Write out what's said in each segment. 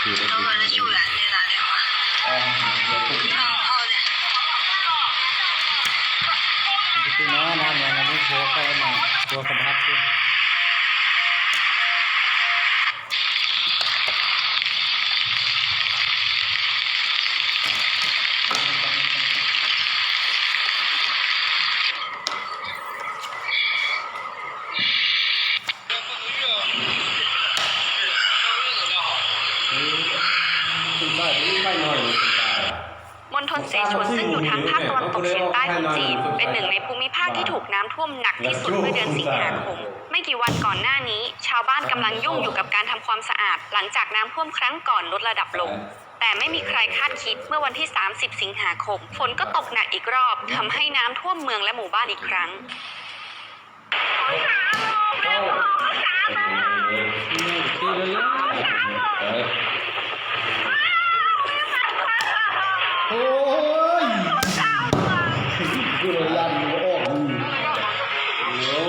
他们的救援得打电话。好的。Itu mana namanya siapa emang gua kebatin. Môn มณฑลเสฉวนซึ่งอยู่ทางภาคตะวันตกเฉียงใต้ของจีนเป็นหนึ่งในภูมิภาคที่ถูกน้ำท่วมหนักที่สุดเมื่อเดือนสิงหาคมไม่กี่วันก่อนหน้านี้ชาวบ้านกำลังยุ่งอยู่กับการทำความสะอาดหลังจากน้ำท่วมครั้งก่อนลดระดับลงแต่ไม่มีใครคาดคิดเมื่อวันที่30สิงหาคมฝนก็ตกหนักอีกรอบทำให้น้ำท่วมเมืองและหมู่บ้านอีกครั้งโอ้ยกูเลยยันกูออกมือโอ้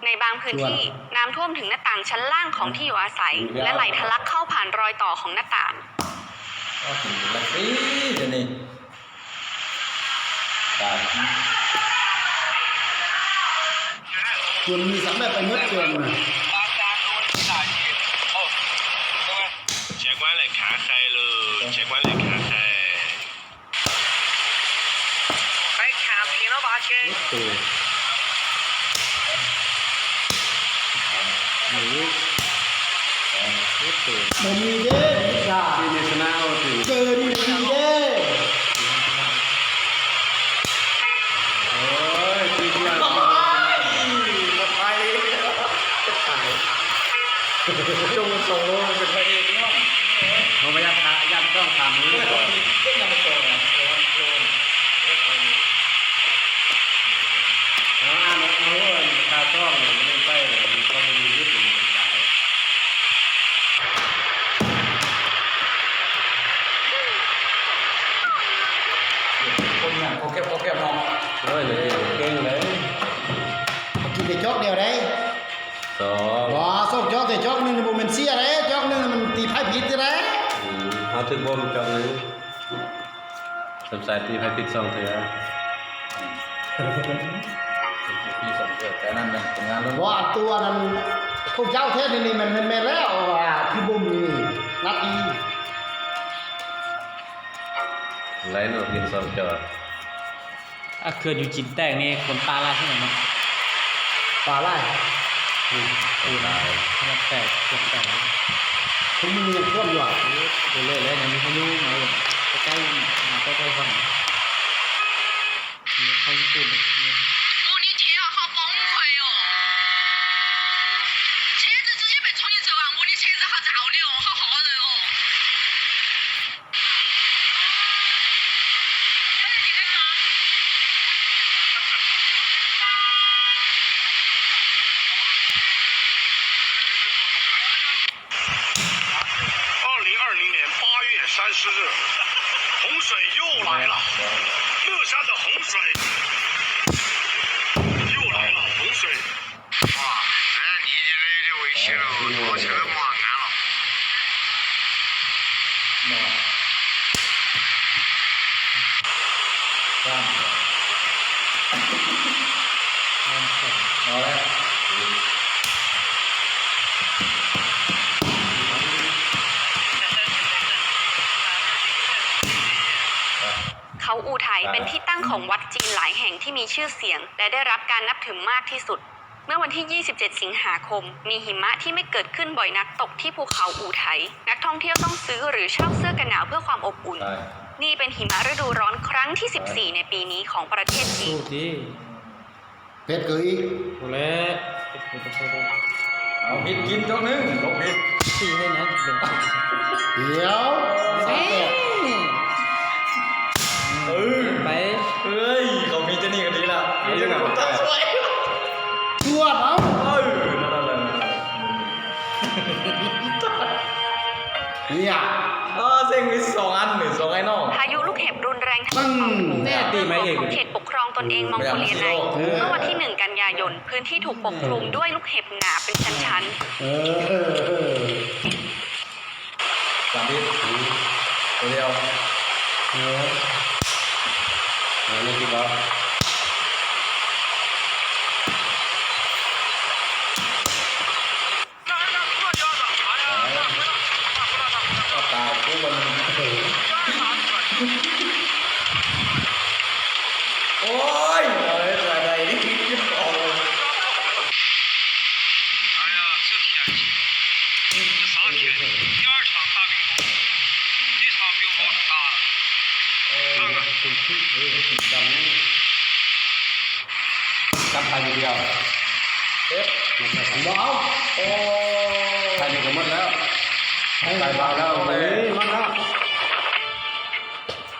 ในบางพื้นที่น้ำท่วมถึงหน้าต่างชั้นล่างของที่อยู่อาศัยและไหลทะลักเข้าผ่านรอยต่อของหน้าต่างส่วนมีสังแบบไปมืดเกินนะ结关来看海喽，结关来看海。ไปแข่พีแล้วบาเชมันมีเด้จ้าเกินมีเด้จงส่งโลเป็นพระเอกเนาะผมไม่อยากต้องถามนี้ก่อนอ่านตาต้องไม่ไปเลยมีความมียึดอยู่ในใจคนน่ะโอเคมองเลยเก่งเลยกินแต่จอกเดียวได้ว้าสองจอกแต่จอกนึงมันเป็นเสียเลยจอกนึงมันตีไพ่ผิดเลยเอาถึงบ่มจอกนึงสงสัยตีไพ่ผิด2เทื่อปี2เทื่อแต่นั้นมันเป็นงานว่าตัวนั้นพวกเจ้าเทศนี่มันแม่แล้วว่าที่บุ้มนี่นัดอีไหลหนูกิน2จอกเขื่อนอยู่จินแตกนี่คนตาลายใช่ไหมมั้งปลาไล่ตายแตกคุณมีท่วมอยู่อ่ะเลยแล้วยังมีพายุมาอยู่ใกล้ฝั่งเขาญี่ปุ่น哦，你天啊，好崩溃哦！车子直接被冲进走廊，我的车子好着的哦，好吓人哦！2020年8月30日，洪水又来了，乐山的洪水又来了，洪水。哇，这你这个有点危险了，我车没安了。เอาแล้ว เขาอู่ไถเป็นที่ตั้งของวัดจีนหลายแห่งที่มีชื่อเสียงและได้รับการนับถือมากที่สุด เมื่อวันที่ 27 สิงหาคม มีหิมะที่ไม่เกิดขึ้นบ่อยนักตกที่ภูเขาอู่ไถ นักท่องเที่ยวต้องซื้อหรือเช่าเสื้อกันหนาวเพื่อความอบอุ่น ใช่ นี่เป็นหิมะฤดูร้อนครั้งที่ 14 ในปีนี้ของประเทศจี สู้ น ที่ เพชรคืออีก โอ้แล้ว เอาผิดกินจอกหนึงลบผิด สี่ให้นะเดี๋ยว เดี๋ยวสามแปด ไป เฮ้ยเขามีจะนี่กันดีละนี่จะหนักกว่า ชวดเอา นั่นเลย เนี่ย เซ็งมี2 อันหรือ2ไอ้น้อง พายุลูกเห็บรุนแรงทั้งสองลูก แน่ตีไหมเอง ของเขตปกครองตนเองมองโกเลียในเมื่อวันที่ 1 กันยายน พื้นที่ถูกปกคลุมด้วยลูกเห็บหนาเป็นชั้น เออ 3 พิษตัวเดียว เออ นี่คือว่าตายกูมันโอ้ยอะไรอะไรนี่ออก 哎呀，这天气，这3天第2场大冰雹，这场冰雹可大了。看看， จำภายในเดียวเอ๊ะ บอกเอา ภายในก็หมดแล้วไปเบาแล้ว เฮ้ยมันแล้ว